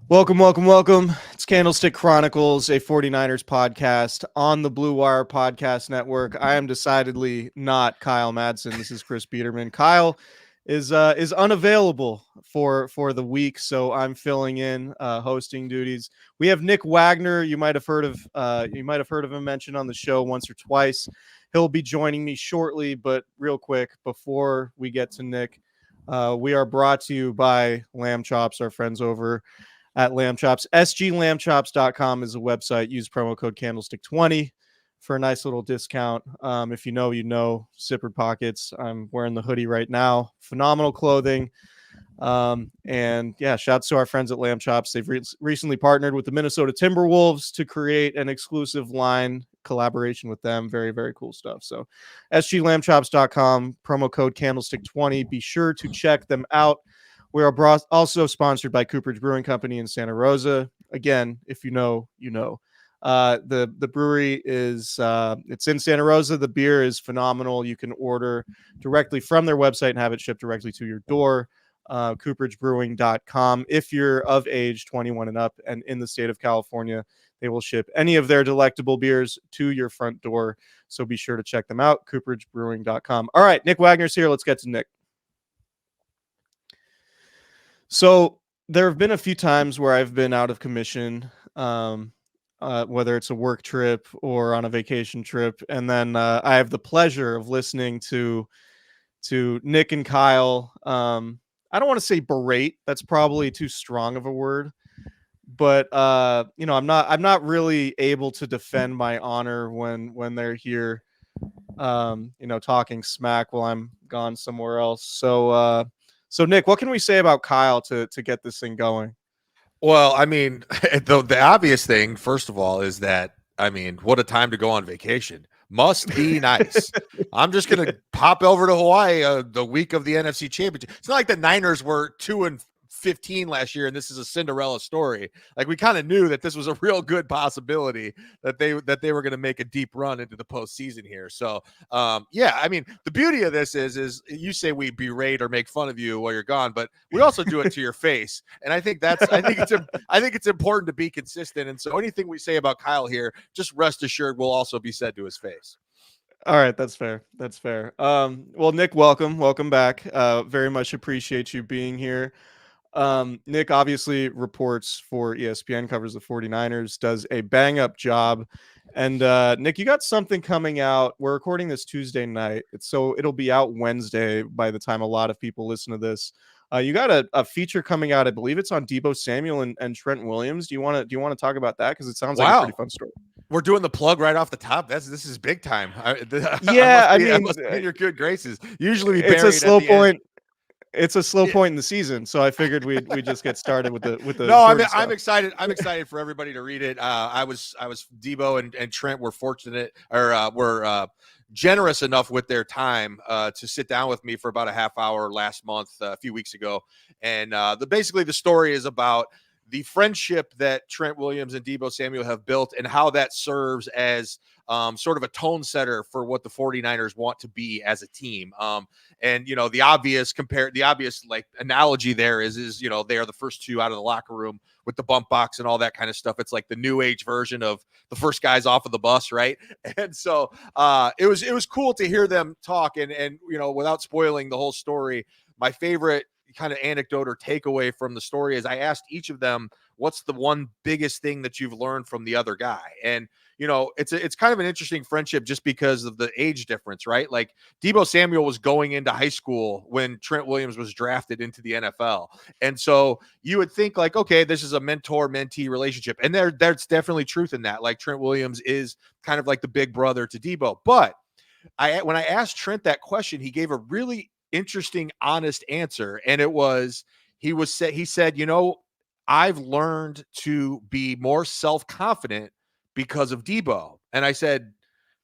Welcome, welcome, welcome. It's Candlestick Chronicles, a 49ers podcast on the Blue Wire Podcast Network. I am decidedly not Kyle Madsen. This is Chris Biederman. Kyle is unavailable for the week, so I'm filling in hosting duties. We have Nick Wagoner. You might have heard of him mentioned on the show once or twice. He'll be joining me shortly, but real quick before we get to Nick, we are brought to you by Lamb Chops, our friends over at Lamb Chops. SGLambchops.com is a website. Use promo code Candlestick20 for a nice little discount. If you know, you know. Zippered pockets. I'm wearing the hoodie right now. Phenomenal clothing. And yeah, shouts to our friends at Lamb Chops. They've recently partnered with the Minnesota Timberwolves to create an exclusive line collaboration with them. Very, very cool stuff. So SGLambchops.com, promo code Candlestick20. Be sure to check them out. We are also sponsored by Cooperage Brewing Company in Santa Rosa. Again, if you know, you know. The brewery is it's in Santa Rosa. The beer is phenomenal. You can order directly from their website and have it shipped directly to your door. CooperageBrewing.com. If you're of age 21 and up and in the state of California, they will ship any of their delectable beers to your front door. So be sure to check them out. CooperageBrewing.com. All right, Nick Wagner's here. Let's get to Nick. So there have been a few times where I've been out of commission, whether it's a work trip or on a vacation trip, and then I have the pleasure of listening to Nick and Kyle. I don't want to say berate; that's probably too strong of a word, but I'm not really able to defend my honor when they're here, talking smack while I'm gone somewhere else. So Nick, what can we say about Kyle to get this thing going? Well, I mean, the obvious thing, first of all, is that, I mean, what a time to go on vacation. Must be nice. I'm just going to pop over to Hawaii the week of the NFC Championship. It's not like the Niners were 2-15 last year, and this is a Cinderella story. Like, we kind of knew that this was a real good possibility that they were going to make a deep run into the postseason here. So, yeah, I mean, the beauty of this is you say we berate or make fun of you while you're gone, but we also do it to your face. And I think it's important to be consistent. And so anything we say about Kyle here, just rest assured will also be said to his face. All right, that's fair. That's fair. Well, Nick, welcome back. Very much appreciate you being here. Nick obviously reports for ESPN, covers the 49ers, does a bang up job. And Nick, you got something coming out. We're recording this Tuesday night. It'll be out Wednesday by the time a lot of people listen to this. You got a feature coming out. I believe it's on Deebo Samuel and Trent Williams. Do you want to talk about that? Because it sounds like a pretty fun story. We're doing the plug right off the top. This is big time. I must be in your good graces. Usually, it's a slow point. It's a slow point in the season, so I figured we just get started with the. No, I'm excited. I'm excited for everybody to read it. I was Deebo and Trent were fortunate or were generous enough with their time to sit down with me for about a half hour last month, a few weeks ago, and basically the story is about the friendship that Trent Williams and Deebo Samuel have built and how that serves as sort of a tone setter for what the 49ers want to be as a team. And, the obvious like analogy there is, they are the first two out of the locker room with the bump box and all that kind of stuff. It's like the new age version of the first guys off of the bus. Right. And so it was cool to hear them talk and, without spoiling the whole story, my favorite kind of anecdote or takeaway from the story is I asked each of them, what's the one biggest thing that you've learned from the other guy? And, it's kind of an interesting friendship just because of the age difference, right? Like Deebo Samuel was going into high school when Trent Williams was drafted into the NFL. And so you would think like, okay, this is a mentor-mentee relationship. And there's definitely truth in that. Like Trent Williams is kind of like the big brother to Deebo. But when I asked Trent that question, he gave a really interesting, honest answer. And he said, I've learned to be more self-confident because of Deebo. And I said,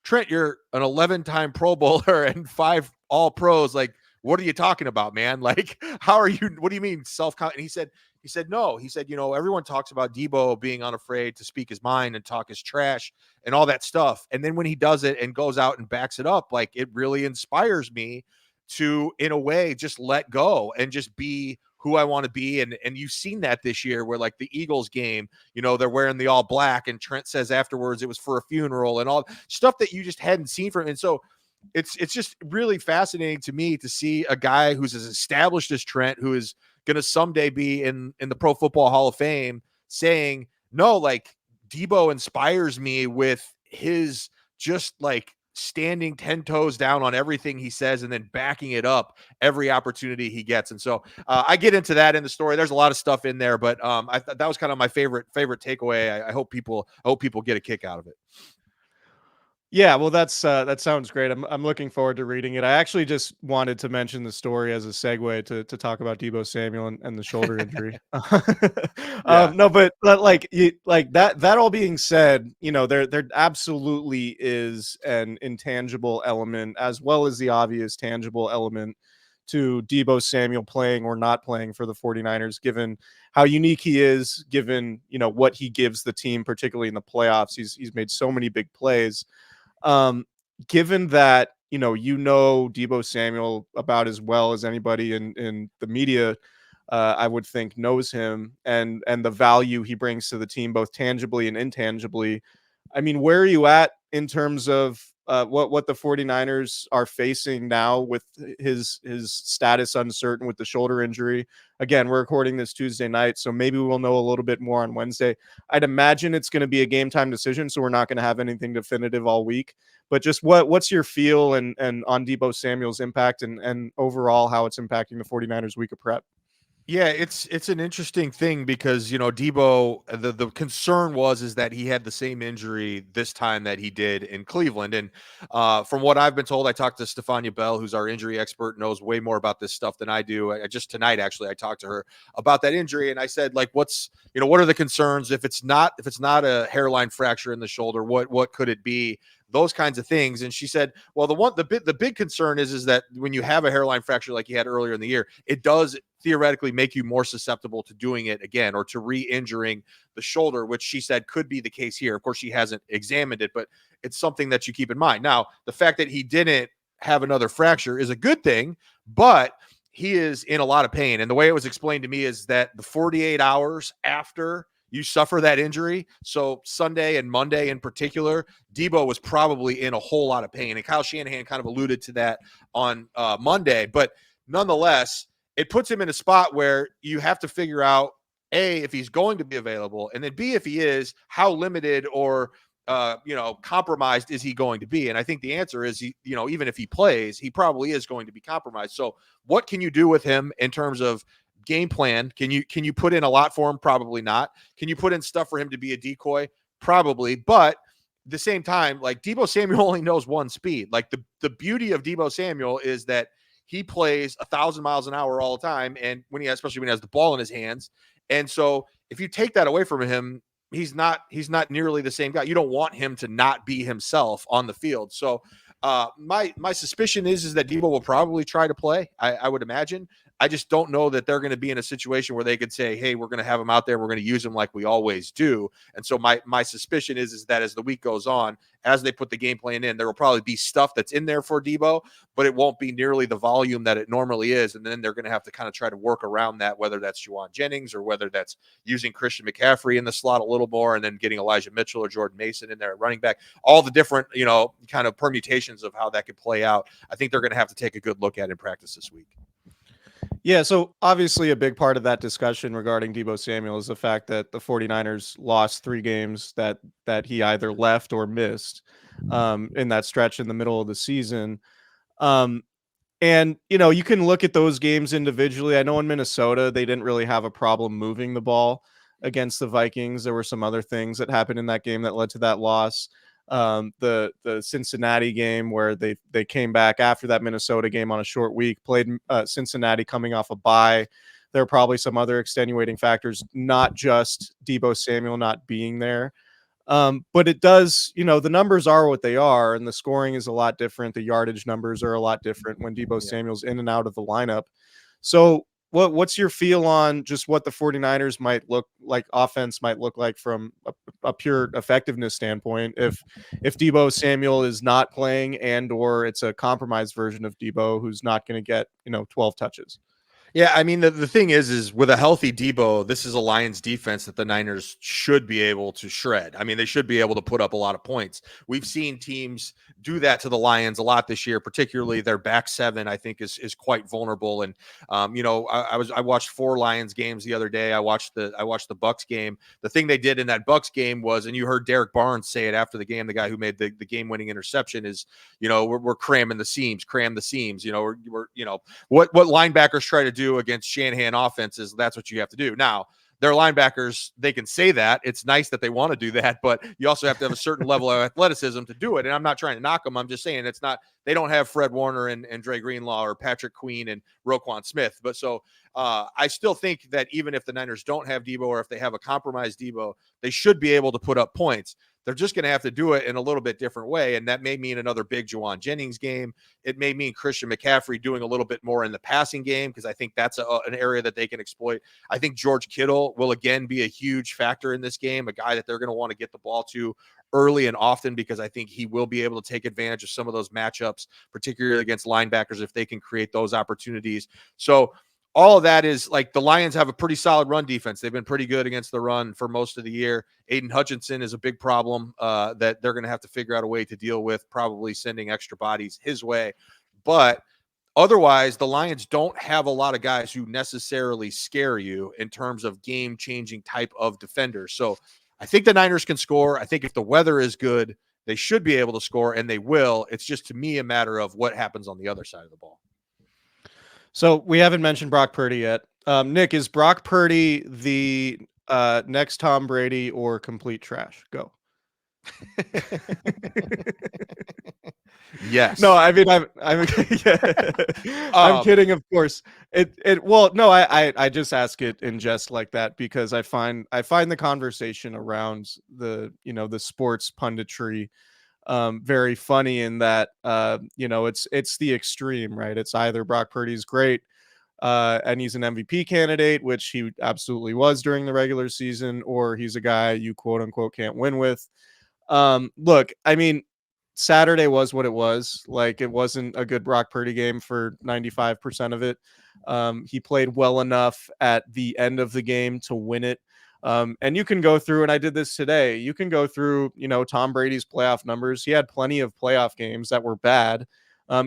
Trent, you're an 11-time Pro Bowler and 5 All Pros. Like, what are you talking about, man? Like, what do you mean self-confident? He said, no. He said, everyone talks about Deebo being unafraid to speak his mind and talk his trash and all that stuff. And then when he does it and goes out and backs it up, like it really inspires me to, in a way, just let go and just be who I want to be. And you've seen that this year where like the Eagles game, they're wearing the all black and Trent says afterwards it was for a funeral and all stuff that you just hadn't seen from him. And so it's just really fascinating to me to see a guy who's as established as Trent, who is going to someday be in the Pro Football Hall of Fame, saying, no, like Deebo inspires me with his just like standing 10 toes down on everything he says and then backing it up every opportunity he gets. And so I get into that in the story. There's a lot of stuff in there, but that was kind of my favorite takeaway. I hope people get a kick out of it. Yeah, well, that sounds great. I'm looking forward to reading it. I actually just wanted to mention the story as a segue to talk about Deebo Samuel and the shoulder injury. Yeah. No, but like that all being said, there absolutely is an intangible element as well as the obvious tangible element to Deebo Samuel playing or not playing for the 49ers, given how unique he is, given what he gives the team, particularly in the playoffs. He's made so many big plays. Um, Given that, Deebo Samuel about as well as anybody in the media, I would think knows him and the value he brings to the team, both tangibly and intangibly. I mean, where are you at in terms of what the 49ers are facing now with his status uncertain with the shoulder injury? Again, we're recording this Tuesday night, so maybe we'll know a little bit more on Wednesday. I'd imagine it's going to be a game time decision, so we're not going to have anything definitive all week. But just what's your feel and on Deebo Samuel's impact and overall how it's impacting the 49ers week of prep? Yeah, it's an interesting thing because Deebo, the concern is that he had the same injury this time that he did in Cleveland, and from what I've been told, I talked to Stefania Bell, who's our injury expert, knows way more about this stuff than I do. Just tonight, actually, I talked to her about that injury, and I said, like, what are the concerns if it's not a hairline fracture in the shoulder? What could it be? Those kinds of things. And she said, well, the big concern is that when you have a hairline fracture like you had earlier in the year, it does theoretically make you more susceptible to doing it again or to re-injuring the shoulder, which she said could be the case here. Of course, she hasn't examined it, but it's something that you keep in mind. Now, the fact that he didn't have another fracture is a good thing, but he is in a lot of pain. And the way it was explained to me is that the 48 hours after you suffer that injury, so Sunday and Monday in particular, Deebo was probably in a whole lot of pain. And Kyle Shanahan kind of alluded to that on Monday. But nonetheless, it puts him in a spot where you have to figure out, A, if he's going to be available, and then B, if he is, how limited or compromised is he going to be? And I think the answer is, even if he plays, he probably is going to be compromised. So what can you do with him in terms of game plan? Can you put in a lot for him? Probably not. Can you put in stuff for him to be a decoy? Probably. But at the same time, like Deebo Samuel only knows one speed. Like the beauty of Deebo Samuel is that he plays 1,000 miles an hour all the time. And especially when he has the ball in his hands. And so if you take that away from him, he's not nearly the same guy. You don't want him to not be himself on the field. So my suspicion is that Deebo will probably try to play. I would imagine. I just don't know that they're going to be in a situation where they could say, hey, we're going to have him out there. We're going to use him like we always do. And so my suspicion is that as the week goes on, as they put the game plan in, there will probably be stuff that's in there for Deebo, but it won't be nearly the volume that it normally is. And then they're going to have to kind of try to work around that, whether that's Juwan Jennings or whether that's using Christian McCaffrey in the slot a little more and then getting Elijah Mitchell or Jordan Mason in there at running back. All the different, kind of permutations of how that could play out. I think they're going to have to take a good look at in practice this week. Yeah, so obviously a big part of that discussion regarding Deebo Samuel is the fact that the 49ers lost 3 games that he either left or missed in that stretch in the middle of the season. And, you can look at those games individually. I know in Minnesota, they didn't really have a problem moving the ball against the Vikings. There were some other things that happened in that game that led to that loss. The Cincinnati game where they came back after that Minnesota game on a short week, played Cincinnati coming off a bye. There are probably some other extenuating factors, not just Deebo Samuel not being there. But it does, the numbers are what they are, and the scoring is a lot different. The yardage numbers are a lot different when Deebo Samuel's in and out of the lineup. So what's your feel on just what the 49ers might look like, offense might look like from a pure effectiveness standpoint if Deebo Samuel is not playing and or it's a compromised version of Deebo who's not going to get 12 touches? Yeah, I mean, the thing is with a healthy Deebo, this is a Lions defense that the Niners should be able to shred. I mean, they should be able to put up a lot of points. We've seen teams do that to the Lions a lot this year, particularly their back seven, I think is quite vulnerable. And I watched 4 Lions games the other day. I watched the Bucks game. The thing they did in that Bucks game was, and you heard Derek Barnes say it after the game, the guy who made the game-winning interception, is, we're cramming the seams, cram the seams. We're what linebackers try to do against Shanahan offenses, that's what you have to do. Now, their linebackers, they can say that. It's nice that they want to do that, but you also have to have a certain level of athleticism to do it. And I'm not trying to knock them. I'm just saying they don't have Fred Warner and Dre Greenlaw or Patrick Queen and Roquan Smith. But so I still think that even if the Niners don't have Deebo, or if they have a compromised Deebo, they should be able to put up points. They're just going to have to do it in a little bit different way. And that may mean another big Juwan Jennings game. It may mean Christian McCaffrey doing a little bit more in the passing game, because I think that's an area that they can exploit. I think George Kittle will again be a huge factor in this game, a guy that they're going to want to get the ball to early and often, because I think he will be able to take advantage of some of those matchups, particularly against linebackers, if they can create those opportunities. So all of that is, like, the Lions have a pretty solid run defense. They've been pretty good against the run for most of the year. Aiden Hutchinson is a big problem that they're going to have to figure out a way to deal with, probably sending extra bodies his way. But otherwise, the Lions don't have a lot of guys who necessarily scare you in terms of game-changing type of defenders. So I think the Niners can score. I think if the weather is good, they should be able to score, and they will. It's just, to me, a matter of what happens on the other side of the ball. So we haven't mentioned Brock Purdy yet. Nick, is Brock Purdy the next Tom Brady or complete trash? Go. Yes. No, I mean, I'm yeah. I'm kidding, of course. Well, no, I just ask it in jest like that because I find the conversation around the sports punditry very funny, in that it's the extreme, right? It's either Brock Purdy's great and he's an MVP candidate, which he absolutely was during the regular season, or he's a guy you quote unquote can't win with. Look, I mean, Saturday was what it was. Like, it wasn't a good Brock Purdy game for 95% of it. He played well enough at the end of the game to win it. And you can go through, and I did this today, you can go through, Tom Brady's playoff numbers. He had plenty of playoff games that were bad,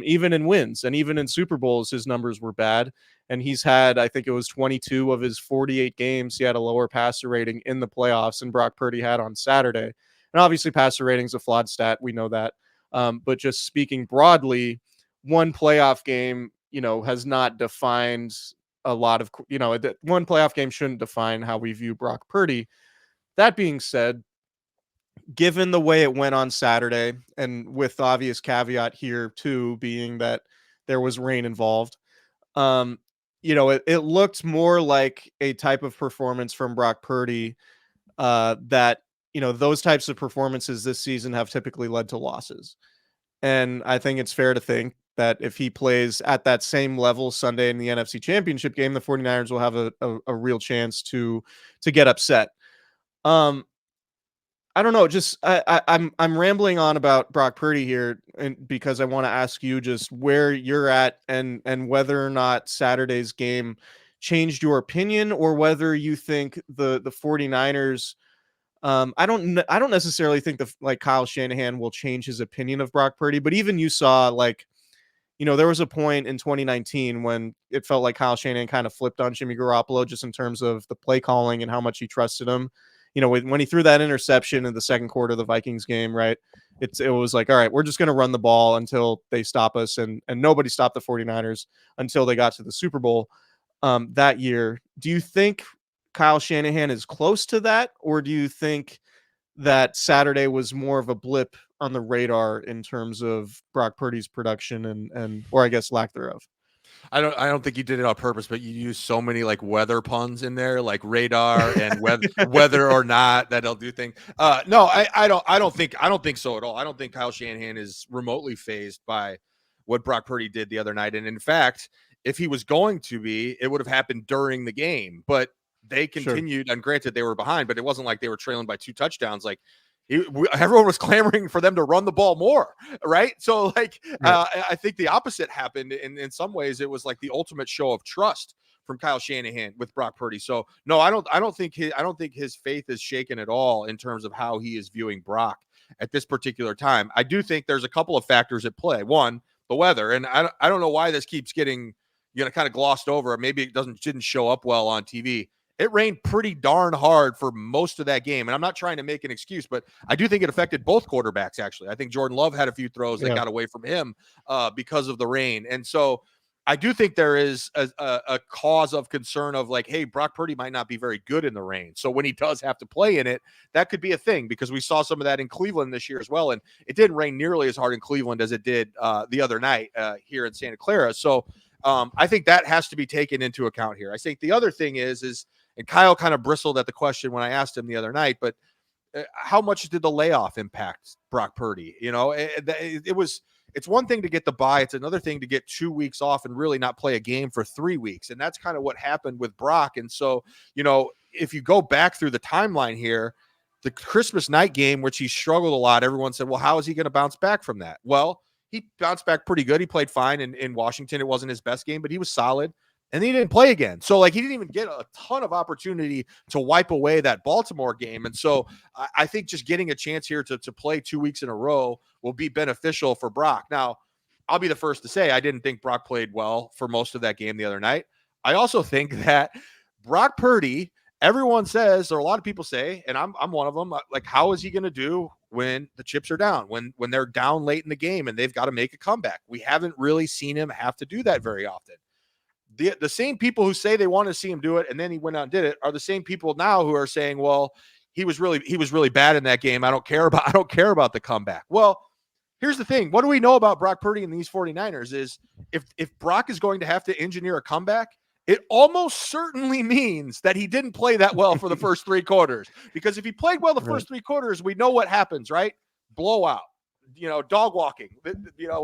even in wins, and even in Super Bowls, his numbers were bad. And he's had, I think it was 22 of his 48 games, he had a lower passer rating in the playoffs than Brock Purdy had on Saturday. And obviously, passer rating is a flawed stat. We know that. But just speaking broadly, one playoff game, has not defined a lot of, one playoff game shouldn't define how we view Brock Purdy. That being said, given the way it went on Saturday, and with the obvious caveat here too, being that there was rain involved, it looked more like a type of performance from Brock Purdy that, those types of performances this season have typically led to losses. And I think it's fair to think that if he plays at that same level Sunday in the NFC Championship game, the 49ers will have a real chance to get upset. I don't know. Just I'm rambling on about Brock Purdy here, and because I want to ask you just where you're at, and whether or not Saturday's game changed your opinion, or whether you think the 49ers. I don't necessarily think like Kyle Shanahan will change his opinion of Brock Purdy, but even you saw, like, there was a point in 2019 when it felt like Kyle Shanahan kind of flipped on Jimmy Garoppolo, just in terms of the play calling and how much he trusted him. When he threw that interception in the second quarter of the Vikings game, right? It was like, all right, we're just going to run the ball until they stop us. And nobody stopped the 49ers until they got to the Super Bowl that year. Do you think Kyle Shanahan is close to that, or do you think that Saturday was more of a blip on the radar in terms of Brock Purdy's production or I guess lack thereof? I don't think you did it on purpose, but you used so many like weather puns in there, like radar and whether or not that they'll do things. No, I don't think so at all. I don't think Kyle Shanahan is remotely fazed by what Brock Purdy did the other night. And in fact, if he was going to be, it would have happened during the game. But they continued, and granted they were behind, but it wasn't like they were trailing by 2 touchdowns. Like, everyone was clamoring for them to run the ball more, right? So, like, I think the opposite happened. In some ways, it was like the ultimate show of trust from Kyle Shanahan with Brock Purdy. So no, I don't think his faith is shaken at all in terms of how he is viewing Brock at this particular time. I do think there's a couple of factors at play. One, the weather, and I don't know why this keeps getting kind of glossed over. Maybe it didn't show up well on TV. It rained pretty darn hard for most of that game. And I'm not trying to make an excuse, but I do think it affected both quarterbacks, actually. I think Jordan Love had a few throws that got away from him because of the rain. And so I do think there is a cause of concern of like, hey, Brock Purdy might not be very good in the rain. So when he does have to play in it, that could be a thing, because we saw some of that in Cleveland this year as well. And it didn't rain nearly as hard in Cleveland as it did the other night here in Santa Clara. So I think that has to be taken into account here. I think the other thing is, and Kyle kind of bristled at the question when I asked him the other night, but how much did the layoff impact Brock Purdy? It's one thing to get the bye. It's another thing to get 2 weeks off and really not play a game for 3 weeks. And that's kind of what happened with Brock. And so, if you go back through the timeline here, the Christmas night game, which he struggled a lot, everyone said, well, how is he going to bounce back from that? Well, he bounced back pretty good. He played fine in Washington. It wasn't his best game, but he was solid. And he didn't play again. So he didn't even get a ton of opportunity to wipe away that Baltimore game. And so I think just getting a chance here to play 2 weeks in a row will be beneficial for Brock. Now, I'll be the first to say I didn't think Brock played well for most of that game the other night. I also think that Brock Purdy, everyone says, or a lot of people say, and I'm one of them, like, how is he going to do when the chips are down, when they're down late in the game and they've got to make a comeback? We haven't really seen him have to do that very often. The same people who say they want to see him do it and then he went out and did it are the same people now who are saying, well, he was really bad in that game. I don't care about the comeback. Well, here's the thing. What do we know about Brock Purdy and these 49ers is if Brock is going to have to engineer a comeback, it almost certainly means that he didn't play that well for the first 3 quarters. Because if he played well the first 3 quarters, we know what happens, right? Blowout. Dog walking,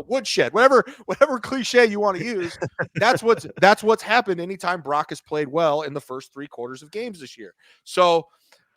woodshed, whatever cliche you want to use. That's what's happened anytime Brock has played well in the first 3 quarters of games this year. So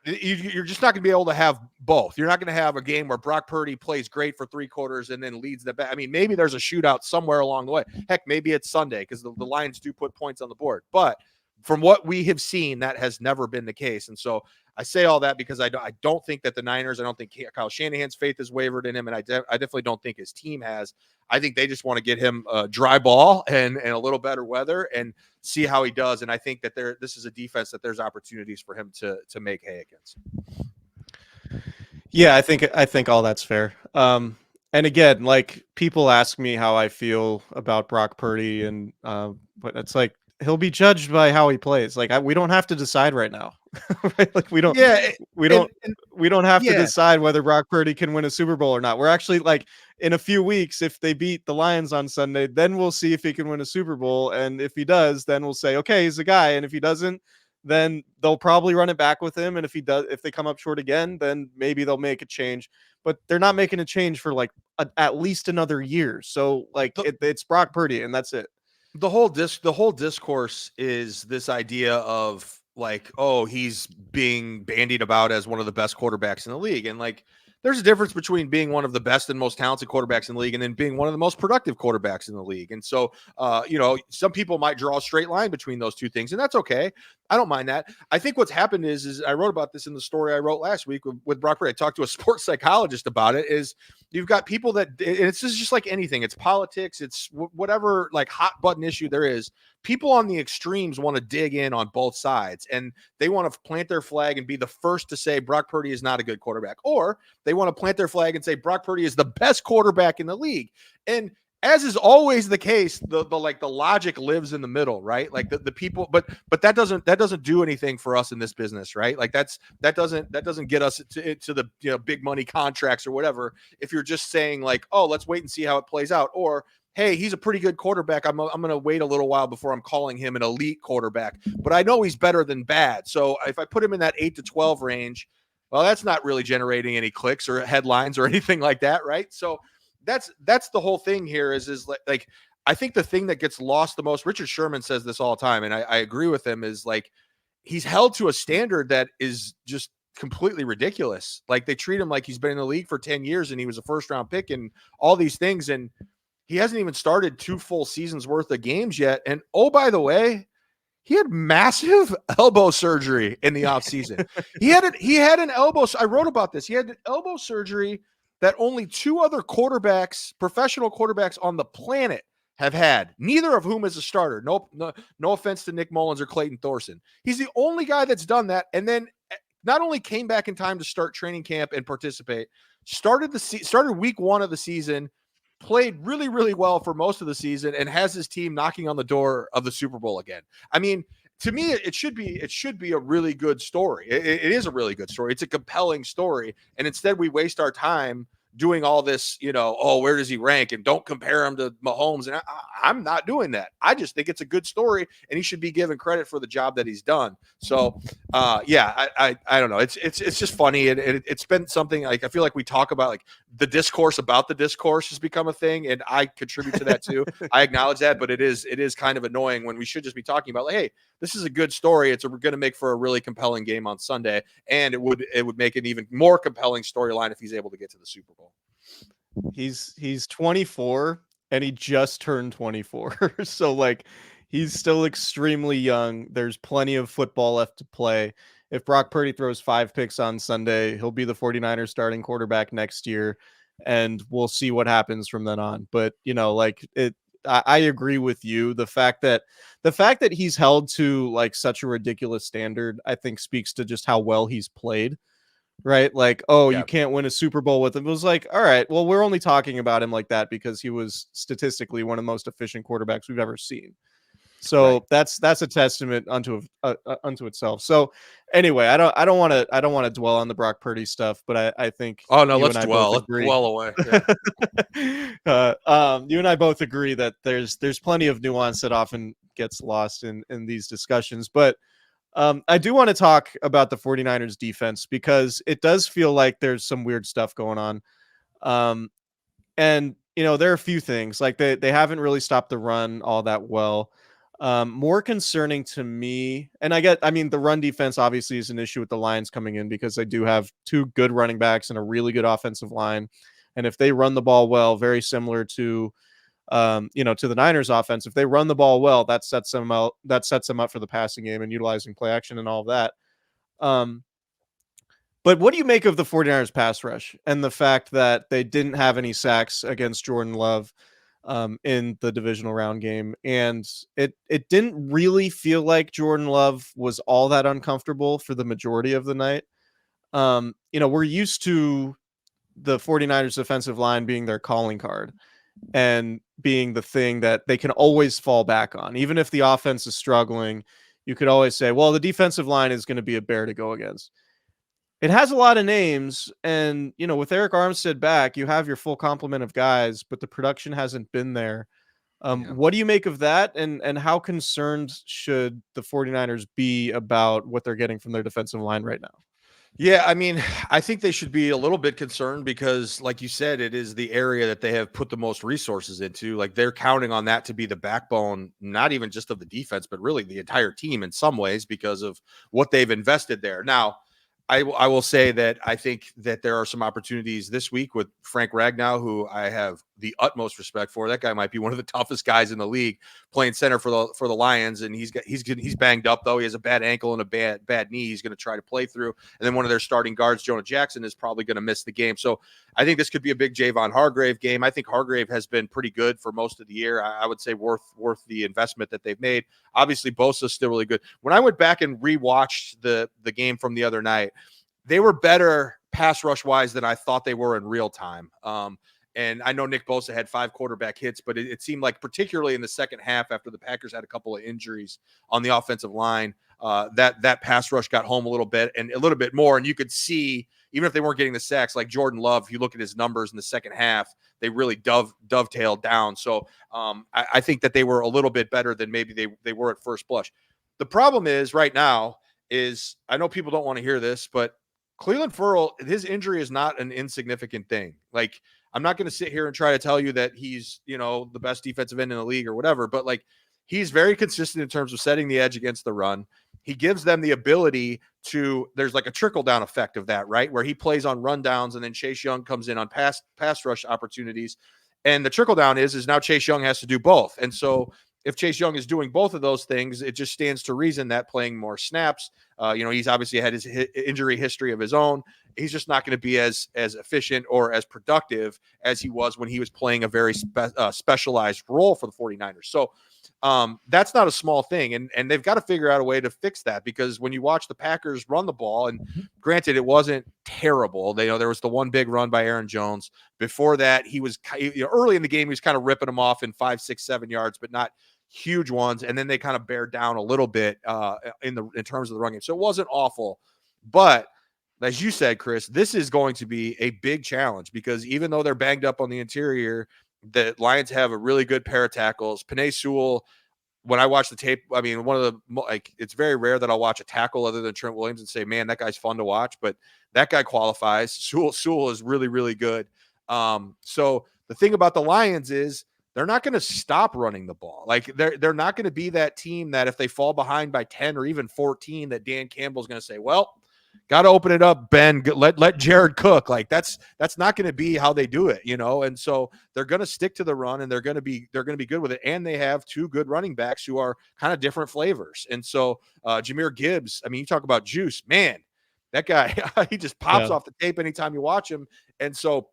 you're just not going to be able to have both. You're not going to have a game where Brock Purdy plays great for 3 quarters and then leads the back. I mean, maybe there's a shootout somewhere along the way. Heck, maybe it's Sunday because the Lions do put points on the board. But from what we have seen, that has never been the case. And so I say all that because I don't think that the Niners, I don't think Kyle Shanahan's faith has wavered in him, and I definitely don't think his team has. I think they just want to get him a dry ball and a little better weather and see how he does. And I think that this is a defense that there's opportunities for him to make hay against. Yeah, I think all that's fair. And again, like, people ask me how I feel about Brock Purdy, and but it's like, he'll be judged by how he plays. Like, we don't have to decide right now, right? Like, we don't have to decide whether Brock Purdy can win a Super Bowl or not. We're actually, like, in a few weeks, if they beat the Lions on Sunday, then we'll see if he can win a Super Bowl. And if he does, then we'll say, okay, he's the guy. And if he doesn't, then they'll probably run it back with him. And if they come up short again, then maybe they'll make a change. But they're not making a change for like at least another year. So like it's Brock Purdy, and that's it. The whole discourse is this idea of like, oh, he's being bandied about as one of the best quarterbacks in the league. And like, there's a difference between being one of the best and most talented quarterbacks in the league and then being one of the most productive quarterbacks in the league. And so, some people might draw a straight line between those two things, and that's okay. I don't mind that. I think what's happened is I wrote about this in the story I wrote last week with Brock Purdy. I talked to a sports psychologist about it. Is you've got people that, and it's just like anything. It's politics. It's whatever like hot button issue there is. People on the extremes want to dig in on both sides, and they want to plant their flag and be the first to say Brock Purdy is not a good quarterback, or they want to plant their flag and say Brock Purdy is the best quarterback in the league. And as is always the case, the logic lives in the middle, right? Like the people, but that doesn't do anything for us in this business, right? Like that doesn't get us to the big money contracts or whatever. If you're just saying like, oh, let's wait and see how it plays out, or hey, he's a pretty good quarterback. I'm going to wait a little while before I'm calling him an elite quarterback, but I know he's better than bad. So if I put him in that 8 to 12 range, well, that's not really generating any clicks or headlines or anything like that, right? So that's the whole thing here is like I think the thing that gets lost the most, Richard Sherman says this all the time, and I agree with him, is like he's held to a standard that is just completely ridiculous. Like they treat him like he's been in the league for 10 years and he was a first round pick and all these things, and he hasn't even started 2 full seasons worth of games yet. And oh, by the way, He had massive elbow surgery in the offseason. He had an elbow. I wrote about this. He had an elbow surgery that only 2 other quarterbacks, professional quarterbacks on the planet, have had, neither of whom is a starter. No offense to Nick Mullins or Clayton Thorson. He's the only guy that's done that. And then not only came back in time to start training camp and participate, started week 1 of the season, played really, really well for most of the season, and has his team knocking on the door of the Super Bowl again. I mean, to me, it should be a really good story. It is a really good story. It's a compelling story. And instead we waste our time doing all this, where does he rank? And don't compare him to Mahomes. And I'm not doing that. I just think it's a good story, and he should be given credit for the job that he's done. So, I don't know. It's just funny. And it's been something like, I feel like we talk about like the discourse about the discourse has become a thing, and I contribute to that too. I acknowledge that, but it is kind of annoying when we should just be talking about like, hey, this is a good story. We're going to make for a really compelling game on Sunday, and it would make an even more compelling storyline if he's able to get to the Super Bowl. He's 24 and he just turned 24. So like he's still extremely young. There's plenty of football left to play. If Brock Purdy throws 5 picks on Sunday, he'll be the 49ers starting quarterback next year, and we'll see what happens from then on. But I agree with you. The fact that he's held to like such a ridiculous standard, I think speaks to just how well he's played. Right? Like, you can't win a Super Bowl with him. It was like, all right, well, we're only talking about him like that because he was statistically one of the most efficient quarterbacks we've ever seen. So that's a testament unto itself. So anyway, I don't want to dwell on the Brock Purdy stuff, but I think let's dwell. Let's dwell away. Yeah. You and I both agree that there's plenty of nuance that often gets lost in these discussions, but I do want to talk about the 49ers defense because it does feel like there's some weird stuff going on. And there are a few things like they haven't really stopped the run all that well. More concerning to me, and the run defense obviously is an issue with the Lions coming in because they do have 2 good running backs and a really good offensive line. And if they run the ball well, very similar to to the Niners offense, if they run the ball well, that sets them up for the passing game and utilizing play action and all of that. But what do you make of the 49ers pass rush and the fact that they didn't have any sacks against Jordan Love in the divisional round game? And it didn't really feel like Jordan Love was all that uncomfortable for the majority of the night. We're used to the 49ers defensive line being their calling card and being the thing that they can always fall back on. Even if the offense is struggling, you could always say, well, the defensive line is going to be a bear to go against. It has a lot of names, and with Eric Armstead back, you have your full complement of guys, but the production hasn't been there. What do you make of that, and how concerned should the 49ers be about what they're getting from their defensive line right now? Yeah, I mean, I think they should be a little bit concerned because, like you said, it is the area that they have put the most resources into. Like they're counting on that to be the backbone, not even just of the defense, but really the entire team in some ways because of what they've invested there. Now, I will say that I think that there are some opportunities this week with Frank Ragnow, who I have the utmost respect for. That guy might be one of the toughest guys in the league playing center for the Lions. And he's banged up though. He has a bad ankle and a bad knee. He's going to try to play through. And then one of their starting guards, Jonah Jackson, is probably going to miss the game. So I think this could be a big Javon Hargrave game. I think Hargrave has been pretty good for most of the year. I would say worth the investment that they've made. Obviously, Bosa's still really good. When I went back and rewatched the game from the other night, they were better pass rush wise than I thought they were in real time. And I know Nick Bosa had 5 quarterback hits, but it seemed like particularly in the second half after the Packers had a couple of injuries on the offensive line, that pass rush got home a little bit and a little bit more. And you could see, even if they weren't getting the sacks, like Jordan Love, if you look at his numbers in the second half, they really dovetailed down. So I think that they were a little bit better than maybe they were at first blush. The problem is right now is, I know people don't want to hear this, but Cleveland Ferrell, his injury is not an insignificant thing. Like, I'm not going to sit here and try to tell you that he's, the best defensive end in the league or whatever, but like, he's very consistent in terms of setting the edge against the run. He gives them the ability to, there's like a trickle down effect of that, right? Where he plays on rundowns and then Chase Young comes in on pass rush opportunities. And the trickle down is now Chase Young has to do both. And so if Chase Young is doing both of those things, it just stands to reason that playing more snaps, he's obviously had his injury history of his own. He's just not going to be as efficient or as productive as he was when he was playing a very specialized role for the 49ers. So that's not a small thing. And they've got to figure out a way to fix that, because when you watch the Packers run the ball, and granted, it wasn't terrible. There was the one big run by Aaron Jones. Before that, he was early in the game, he was kind of ripping them off in 5, 6, 7 yards, but not huge ones. And then they kind of bear down a little bit in terms of the run game. So it wasn't awful. But as you said, Chris, this is going to be a big challenge, because even though they're banged up on the interior, the Lions have a really good pair of tackles. Penei Sewell, when I watch the tape, I mean, it's very rare that I'll watch a tackle other than Trent Williams and say, man, that guy's fun to watch, but that guy qualifies. Sewell is really, really good. So the thing about the Lions is they're not going to stop running the ball. Like they're not going to be that team that if they fall behind by 10 or even 14, that Dan Campbell's going to say, well, got to open it up, Ben. Let Jared cook. Like that's not going to be how they do it, And so they're going to stick to the run, and they're going to be good with it. And they have two good running backs who are kind of different flavors. And so Jahmyr Gibbs, I mean, you talk about juice, man. That guy, he just pops off the tape anytime you watch him. And so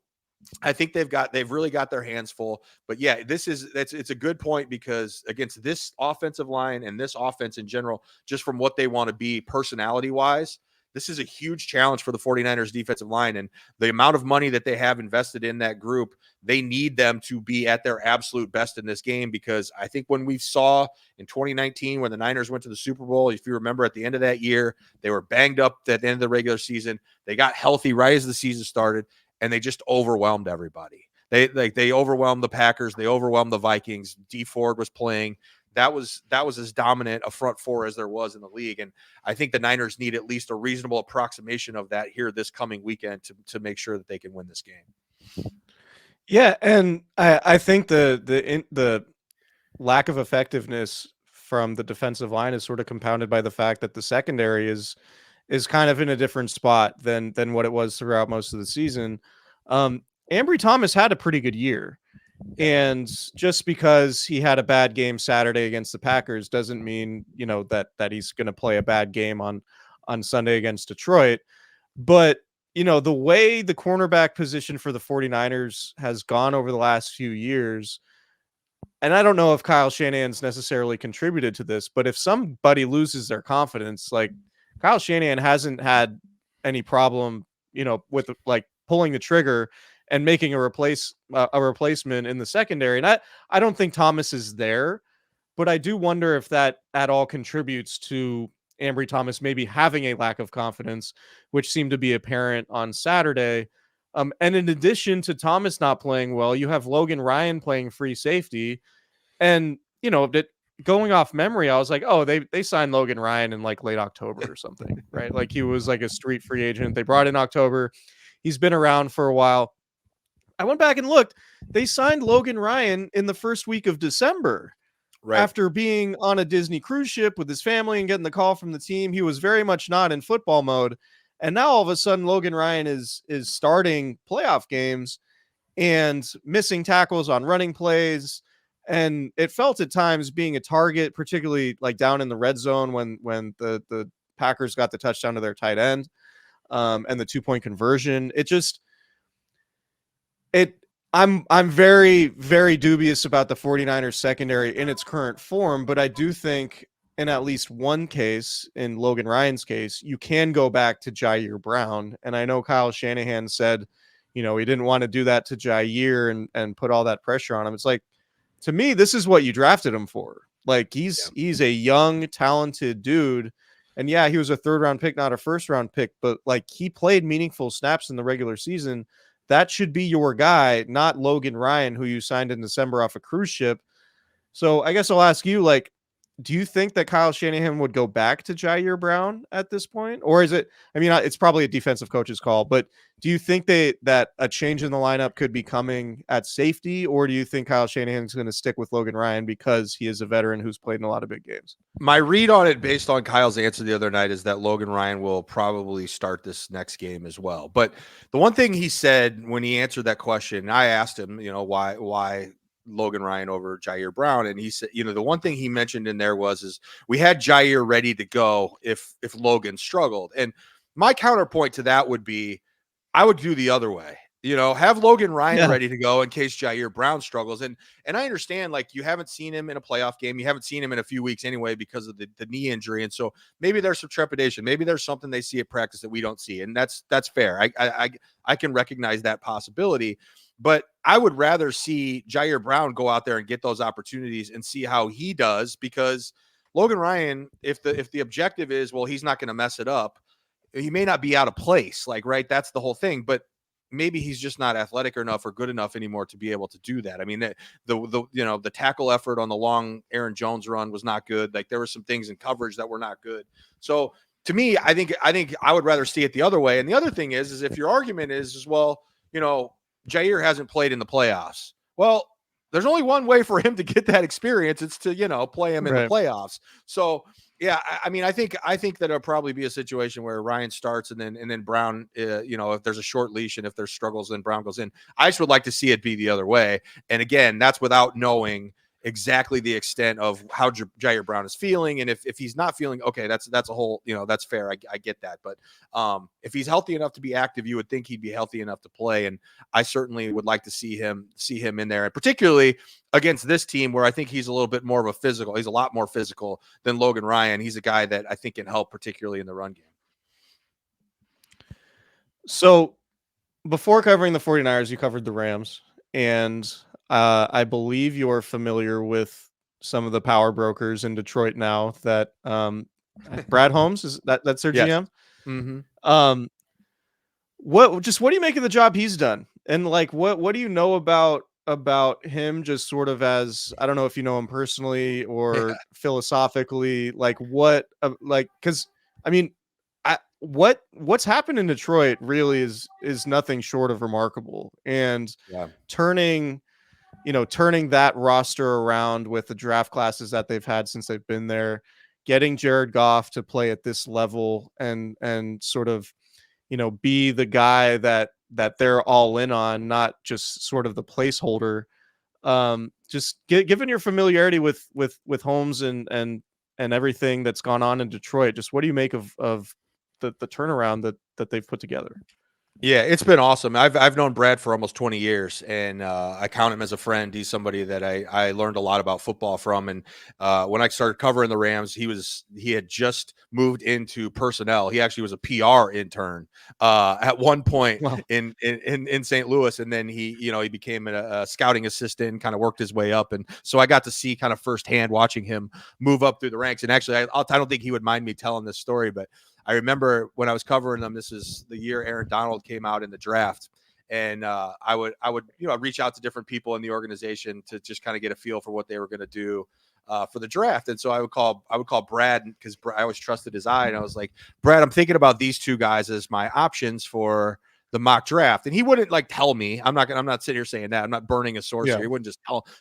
I think they've really got their hands full. But yeah, it's a good point, because against this offensive line and this offense in general, just from what they want to be personality wise, this is a huge challenge for the 49ers defensive line. And the amount of money that they have invested in that group, they need them to be at their absolute best in this game, because I think when we saw in 2019, when the Niners went to the Super Bowl, if you remember at the end of that year, they were banged up at the end of the regular season. They got healthy right as the season started, and they just overwhelmed everybody. They overwhelmed the Packers. They overwhelmed the Vikings. Dee Ford was playing. That was as dominant a front four as there was in the league. And I think the Niners need at least a reasonable approximation of that here this coming weekend to make sure that they can win this game. Yeah, and I think the lack of effectiveness from the defensive line is sort of compounded by the fact that the secondary is kind of in a different spot than what it was throughout most of the season. Ambry Thomas had a pretty good year. And just because he had a bad game Saturday against the Packers doesn't mean, that he's going to play a bad game on Sunday against Detroit. But, the way the cornerback position for the 49ers has gone over the last few years, and I don't know if Kyle Shanahan's necessarily contributed to this, but if somebody loses their confidence, like Kyle Shanahan hasn't had any problem, with like pulling the trigger and making a replacement in the secondary. And I don't think Thomas is there, but I do wonder if that at all contributes to Ambry Thomas maybe having a lack of confidence, which seemed to be apparent on Saturday. And in addition to Thomas not playing well, you have Logan Ryan playing free safety. And, going off memory, I was like, oh, they signed Logan Ryan in like late October or something, right? Like he was like a street free agent. They brought in October. He's been around for a while. I went back and looked. They signed Logan Ryan in the first week of December. Right. After being on a Disney cruise ship with his family and getting the call from the team. He was very much not in football mode. And now all of a sudden, Logan Ryan is starting playoff games and missing tackles on running plays. And it felt at times being a target, particularly like down in the red zone when the Packers got the touchdown to their tight end and the 2-point conversion. I'm very, very dubious about the 49ers secondary in its current form, but I do think in at least one case, in Logan Ryan's case, you can go back to Jair Brown. And I know Kyle Shanahan said, he didn't want to do that to Jair and put all that pressure on him. It's like, to me, this is what you drafted him for. Like he's a young, talented dude. And yeah, he was a 3rd-round pick, not a 1st-round pick, but like he played meaningful snaps in the regular season. That should be your guy, not Logan Ryan, who you signed in December off a cruise ship. So I guess I'll ask you, like, do you think that Kyle Shanahan would go back to Jair Brown at this point? Or is it, it's probably a defensive coach's call, but do you think that a change in the lineup could be coming at safety? Or do you think Kyle Shanahan's going to stick with Logan Ryan because he is a veteran who's played in a lot of big games? My read on it, based on Kyle's answer the other night, is that Logan Ryan will probably start this next game as well. But the one thing he said when he answered that question, I asked him, why Logan Ryan over Jair Brown. And he said, the one thing he mentioned in there is we had Jair ready to go if Logan struggled. And my counterpoint to that would be, I would do the other way. Have Logan Ryan ready to go in case Jair Brown struggles. And I understand, like, you haven't seen him in a playoff game. You haven't seen him in a few weeks anyway because of the knee injury. And so maybe there's some trepidation. Maybe there's something they see at practice that we don't see. And that's fair. I can recognize that possibility. But I would rather see Jair Brown go out there and get those opportunities and see how he does, because Logan Ryan, if the objective is, well, he's not going to mess it up, he may not be out of place. Like, right, that's the whole thing. But maybe he's just not athletic enough or good enough anymore to be able to do that. I mean, the tackle effort on the long Aaron Jones run was not good. Like, there were some things in coverage that were not good. So to me, I think I would rather see it the other way. And the other thing is if your argument is, well, Jair hasn't played in the playoffs. Well, there's only one way for him to get that experience. It's to, play him in the playoffs. So yeah, I mean, I think that it'll probably be a situation where Ryan starts and then Brown, if there's a short leash and if there's struggles, then Brown goes in. I just would like to see it be the other way. And again, that's without knowing exactly the extent of how Jair Brown is feeling. And if he's not feeling okay, that's a whole, that's fair. I get that. But if he's healthy enough to be active, you would think he'd be healthy enough to play. And I certainly would like to see him in there, and particularly against this team where I think he's a little bit more of a physical. He's a lot more physical than Logan Ryan. He's a guy that I think can help, particularly in the run game. So before covering the 49ers, you covered the Rams, and I believe you're familiar with some of the power brokers in Detroit now that Brad Holmes, that's their GM. Mm-hmm. What do you make of the job he's done? And like, what do you know about him, just sort of as, I don't know if you know him personally or philosophically, like what, cause I mean, what's happened in Detroit really is nothing short of remarkable, and turning that roster around with the draft classes that they've had since they've been there, getting Jared Goff to play at this level and sort of, be the guy that they're all in on, not just sort of the placeholder. Just given your familiarity with Holmes and everything that's gone on in Detroit, just what do you make of the turnaround that they've put together? Yeah, it's been awesome. I've known Brad for almost 20 years, and I count him as a friend. He's somebody that I learned a lot about football from. And when I started covering the Rams, he had just moved into personnel. He actually was a PR intern at one point in St. Louis, and then he became a scouting assistant and kind of worked his way up. And so I got to see kind of firsthand watching him move up through the ranks. And actually, I don't think he would mind me telling this story, but I remember when I was covering them, this is the year Aaron Donald came out in the draft. And I would reach out to different people in the organization to just kind of get a feel for what they were going to do for the draft. And so I would call Brad, because I always trusted his eye. And I was like, Brad, I'm thinking about these two guys as my options for the mock draft. And he wouldn't like tell me. I'm not sitting here saying that. I'm not burning a source here. He wouldn't just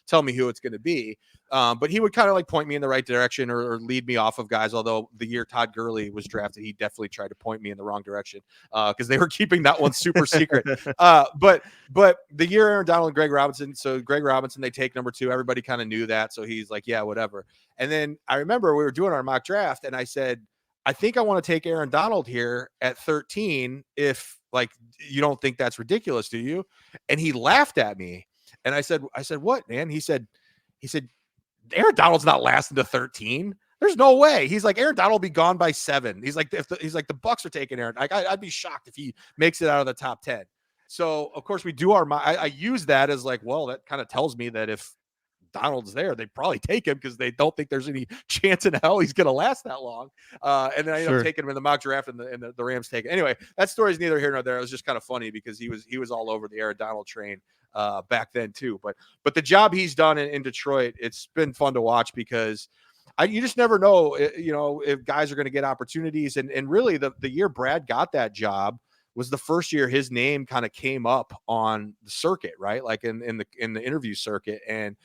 tell me who it's going to be. But he would kind of like point me in the right direction or lead me off of guys. Although the year Todd Gurley was drafted, he definitely tried to point me in the wrong direction because they were keeping that one super secret. But the year Aaron Donald and Greg Robinson, so Greg Robinson, they take number 2. Everybody kind of knew that. So he's like, yeah, whatever. And then I remember we were doing our mock draft and I said, I think I want to take Aaron Donald here at 13. If like, you don't think that's ridiculous, do you? And he laughed at me. And I said, what, man? He said, Aaron Donald's not lasting to 13. There's no way. He's like, Aaron Donald will be gone by 7. He's like, the Bucks are taking Aaron. I'd be shocked if he makes it out of the top 10. So of course we do I use that as like, well, that kind of tells me that if Donald's there, they'd probably take him because they don't think there's any chance in hell he's going to last that long. And then I ended up taking him in the mock draft, and the Rams take it. Anyway, that story is neither here nor there. It was just kind of funny because he was all over the Aaron Donald train back then too. But the job he's done in Detroit, it's been fun to watch because you just never know, if guys are going to get opportunities. And really the year Brad got that job was the first year his name kind of came up on the circuit, right? Like in the interview circuit. And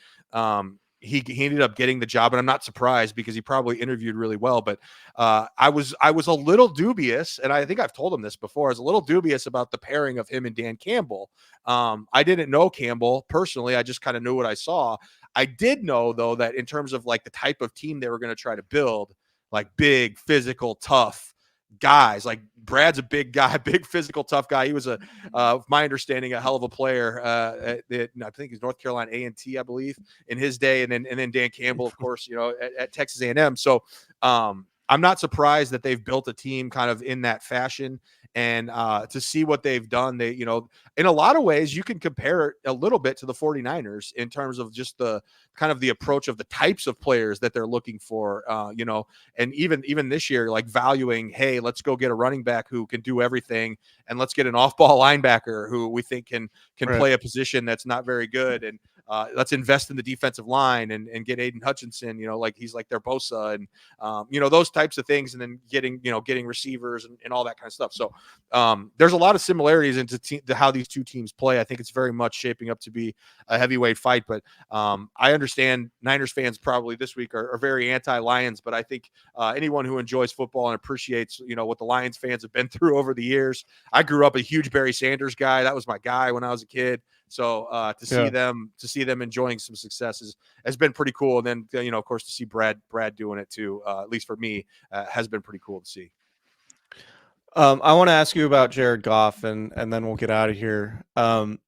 he ended up getting the job, and I'm not surprised because he probably interviewed really well. But I was a little dubious, and I think I've told him this before. I was a little dubious about the pairing of him and Dan Campbell. I didn't know Campbell personally. I just kind of knew what I saw. I did know though that in terms of like the type of team they were going to try to build, like big, physical, tough guys. Like Brad's a big guy, big physical, tough guy. He was my understanding, a hell of a player. I think he's North Carolina A&T, I believe, in his day, and then Dan Campbell, of course, at Texas A&M. So I'm not surprised that they've built a team kind of in that fashion. And to see what they've done, they, in a lot of ways, you can compare it a little bit to the 49ers in terms of just the kind of the approach of the types of players that they're looking for, and even this year, like valuing, hey, let's go get a running back who can do everything, and let's get an off-ball linebacker who we think can play a position that's not very good, and let's invest in the defensive line and get Aiden Hutchinson, like he's like their Bosa, and those types of things, and then getting receivers and all that kind of stuff. So there's a lot of similarities into how these two teams play. I think it's very much shaping up to be a heavyweight fight, but I understand Niners fans probably this week are very anti-Lions, but I think anyone who enjoys football and appreciates what the Lions fans have been through over the years. I grew up a huge Barry Sanders guy. That was my guy when I was a kid. So to see them enjoying some successes has been pretty cool. And then of course, to see Brad doing it too, at least for me, has been pretty cool to see. I want to ask you about Jared Goff, and then we'll get out of here. The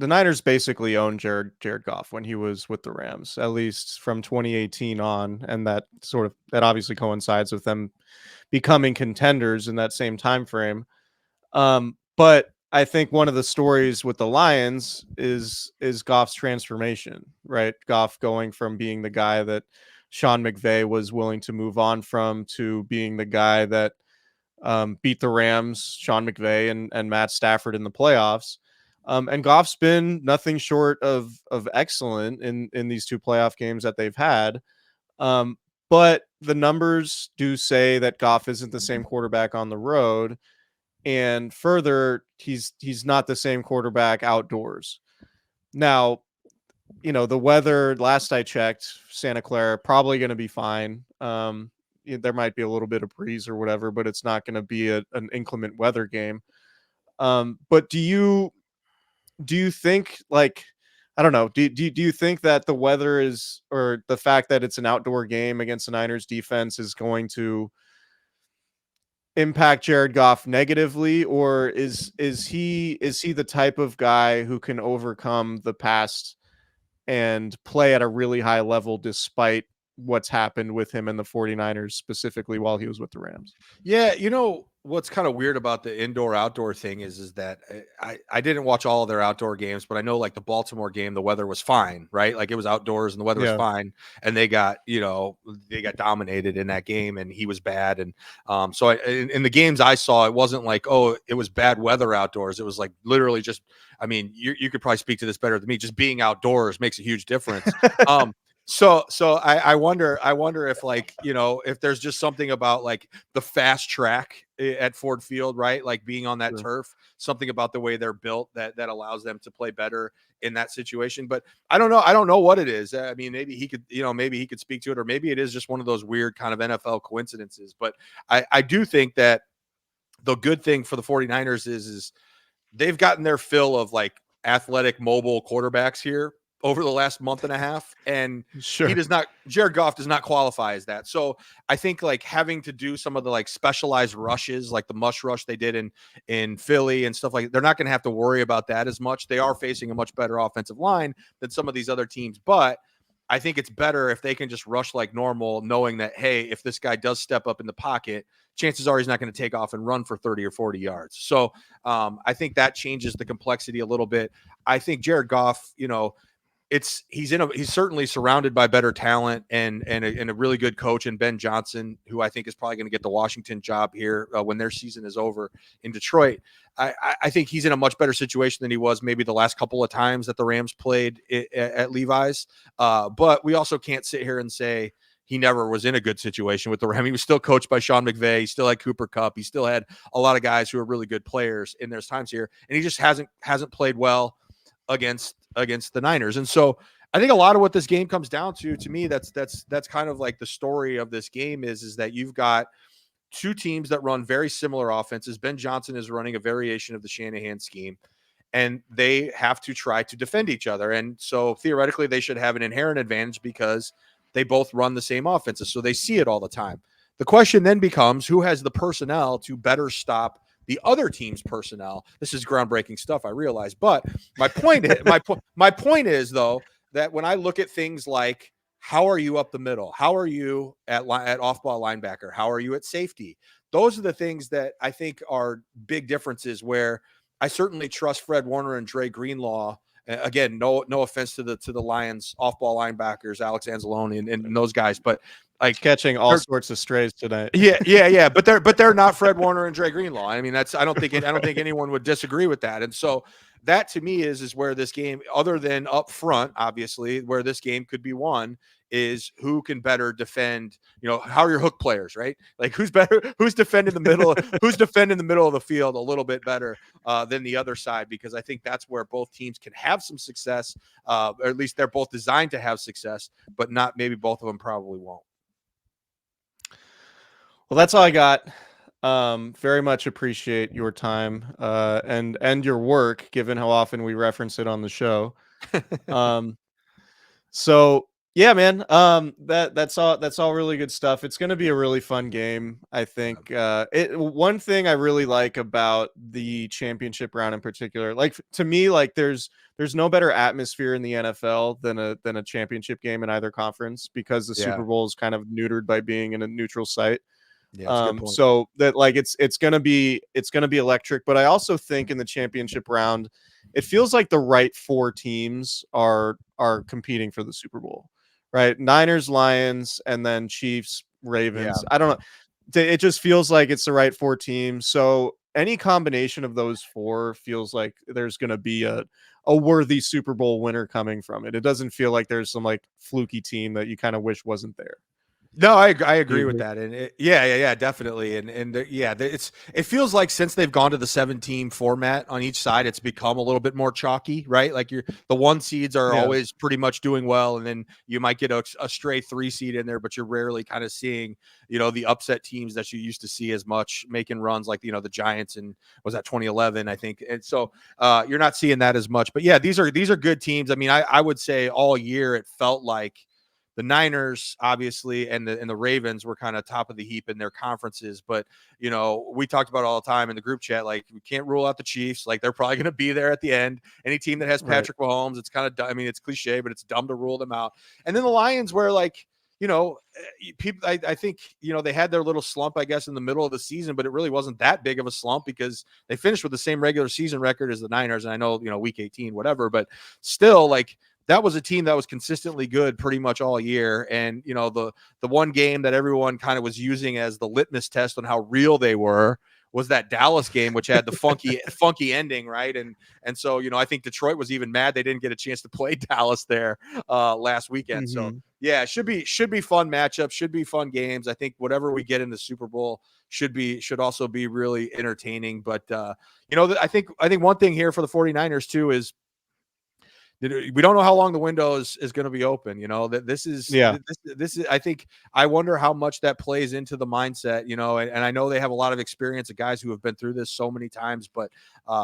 Niners basically owned Jared Goff when he was with the Rams, at least from 2018 on, and that obviously coincides with them becoming contenders in that same time frame. But I think one of the stories with the Lions is Goff's transformation, right? Goff going from being the guy that Sean McVay was willing to move on from to being the guy that beat the Rams, Sean McVay and Matt Stafford in the playoffs. And Goff's been nothing short of excellent in these two playoff games that they've had. But the numbers do say that Goff isn't the same quarterback on the road. And further, he's not the same quarterback outdoors. Now, the weather, last I checked, Santa Clara, probably going to be fine. There might be a little bit of breeze or whatever, but it's not going to be an inclement weather game. But do you think, like, I don't know, do you think that the weather is, or the fact that it's an outdoor game against the Niners defense is going to impact Jared Goff negatively, or is he the type of guy who can overcome the past and play at a really high level despite what's happened with him and the 49ers, specifically while he was with the Rams? Yeah, what's kind of weird about the indoor-outdoor thing is that I didn't watch all of their outdoor games, but I know like the Baltimore game, the weather was fine, right? Like it was outdoors and the weather was fine, and they got dominated in that game, and he was bad. And so in the games I saw, it wasn't like, oh, it was bad weather outdoors. It was like literally just, I mean, you could probably speak to this better than me. Just being outdoors makes a huge difference. So I wonder if, like, if there's just something about like the fast track at Ford Field, right? Like being on that turf, something about the way they're built that allows them to play better in that situation. But I don't know what it is. I mean, maybe he could speak to it, or maybe it is just one of those weird kind of NFL coincidences. But I do think that the good thing for the 49ers is they've gotten their fill of like athletic mobile quarterbacks here over the last month and a half, and Jared Goff does not qualify as that. So I think like having to do some of the like specialized rushes, like the mush rush they did in Philly and stuff like that, they're not going to have to worry about that as much. They are facing a much better offensive line than some of these other teams, but I think it's better if they can just rush like normal, knowing that, hey, if this guy does step up in the pocket, chances are he's not going to take off and run for 30 or 40 yards. So I think that changes the complexity a little bit. I think Jared Goff, he's certainly surrounded by better talent and a really good coach in Ben Johnson, who I think is probably going to get the Washington job here when their season is over in Detroit. I think he's in a much better situation than he was maybe the last couple of times that the Rams played at Levi's. But we also can't sit here and say he never was in a good situation with the Rams. He was still coached by Sean McVay. He still had Cooper Kupp. He still had a lot of guys who are really good players in their times here, and he just hasn't played well against against the Niners. And so I think a lot of what this game comes down to me, that's kind of like the story of this game is that you've got two teams that run very similar offenses. Ben Johnson is running a variation of the Shanahan scheme, and they have to try to defend each other. And so theoretically, they should have an inherent advantage because they both run the same offenses. So they see it all the time. The question then becomes who has the personnel to better stop the other team's personnel. This is groundbreaking stuff, I realize. But my point is, my point is though, that when I look at things like how are you up the middle? How are you at off-ball linebacker? How are you at safety? Those are the things that I think are big differences where I certainly trust Fred Warner and Dre Greenlaw. Again, no offense to the Lions off-ball linebackers, Alex Anzalone and those guys, but like catching all sorts of strays tonight. Yeah. But they're not Fred Warner and Dre Greenlaw. I mean, I don't think anyone would disagree with that. And so that to me is where this game, other than up front, obviously, where this game could be won is who can better defend, how are your hook players, right? Like who's defending the middle, who's defending the middle of the field a little bit better than the other side, because I think that's where both teams can have some success, or at least they're both designed to have success, but not maybe both of them probably won't. Well, that's all I got. Very much appreciate your time and your work, given how often we reference it on the show. So yeah, man. That's all really good stuff. It's going to be a really fun game, I think. One thing I really like about the championship round in particular, like to me, like there's no better atmosphere in the NFL than a championship game in either conference, because the Super Bowl is kind of neutered by being in a neutral site. Yeah, so that like it's gonna be electric. But I also think in the championship round, it feels like the right four teams are competing for the Super Bowl, right? Niners, Lions, and then Chiefs, Ravens. I don't know. It just feels like it's the right four teams. So any combination of those four feels like there's gonna be a worthy Super Bowl winner coming from it. It doesn't feel like there's some like fluky team that you kind of wish wasn't there. No, I agree with that, and definitely, and it feels like since they've gone to the 7-team format on each side, it's become a little bit more chalky, right? Like the one seeds are always pretty much doing well, and then you might get a stray 3 seed in there, but you're rarely kind of seeing the upset teams that you used to see as much making runs, like the Giants and was that 2011, I think, and so you're not seeing that as much. But yeah, these are good teams. I mean, I would say all year it felt like the Niners, obviously, and the Ravens were kind of top of the heap in their conferences. But, we talked about all the time in the group chat, like we can't rule out the Chiefs. Like they're probably going to be there at the end. Any team that has Patrick Mahomes, it's kind of, I mean, it's cliche, but it's dumb to rule them out. And then the Lions where people, I think, they had their little slump, I guess, in the middle of the season, but it really wasn't that big of a slump because they finished with the same regular season record as the Niners. And I know, week 18, whatever, but still like, that was a team that was consistently good pretty much all year. And, the one game that everyone kind of was using as the litmus test on how real they were was that Dallas game, which had the funky ending. Right. And so, I think Detroit was even mad they didn't get a chance to play Dallas there last weekend. Mm-hmm. So yeah, it should be fun matchups, should be fun games. I think whatever we get in the Super Bowl should also be really entertaining. But, I think one thing here for the 49ers too is, we don't know how long the window is going to be open. That this is, I think, I wonder how much that plays into the mindset, and I know they have a lot of experience of guys who have been through this so many times, but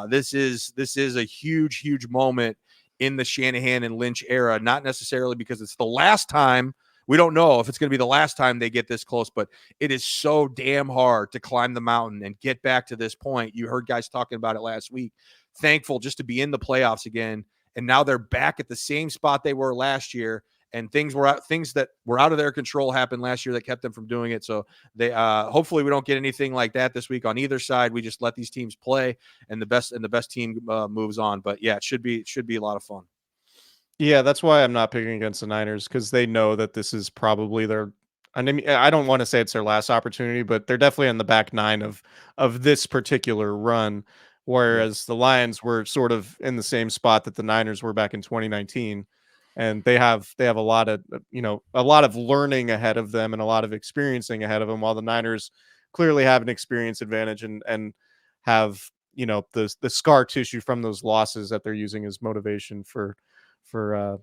this is a huge moment in the Shanahan and Lynch era, not necessarily because it's the last time. We don't know if it's going to be the last time they get this close, but it is so damn hard to climb the mountain and get back to this point. You heard guys talking about it last week. Thankful just to be in the playoffs again. And now they're back at the same spot they were last year, and things that were out of their control happened last year that kept them from doing it. So they hopefully we don't get anything like that this week on either side. We just let these teams play, and the best team moves on. But yeah, it should be a lot of fun. Yeah, that's why I'm not picking against the Niners, because they know that this is probably their. I mean, I don't want to say it's their last opportunity, but they're definitely in the back nine of this particular run. Whereas the Lions were sort of in the same spot that the Niners were back in 2019, and they have a lot of learning ahead of them and a lot of experiencing ahead of them, while the Niners clearly have an experience advantage and have the scar tissue from those losses that they're using as motivation for for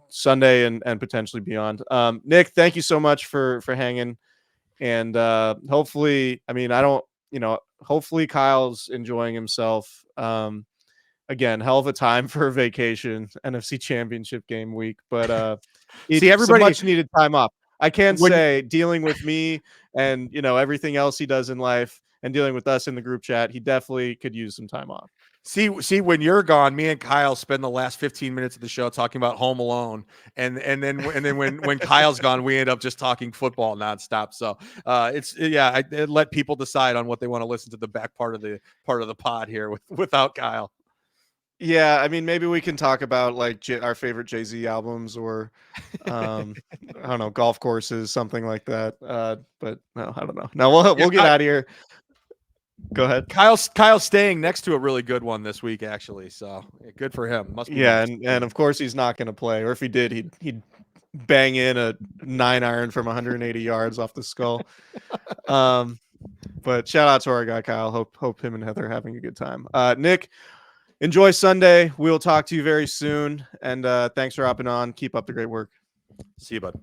Sunday and potentially beyond. Nick, thank you so much for hanging, and hopefully, I mean, I don't, hopefully Kyle's enjoying himself. Again, hell of a time for a vacation, NFC Championship game week, but See, it's some everybody, much needed time off. I can when say, dealing with me and everything else he does in life, and dealing with us in the group chat, he definitely could use some time off. see when you're gone, me and Kyle spend the last 15 minutes of the show talking about Home Alone, and then when Kyle's gone, we end up just talking football nonstop. So I let people decide on what they want to listen to the back part of the pod here without Kyle. Yeah, I mean, maybe we can talk about like our favorite Jay-Z albums, or I don't know, golf courses, something like that. But no, I don't know. No, we'll get out of here. Go ahead. Kyle's staying next to a really good one this week, actually. So good for him. Must be Yeah, nice. and of course he's not going to play, or if he did, he'd bang in a 9-iron from 180 yards off the skull. But shout out to our guy Kyle. Hope him and Heather are having a good time. Nick, enjoy Sunday. We'll talk to you very soon, and thanks for hopping on. Keep up the great work. See you, bud.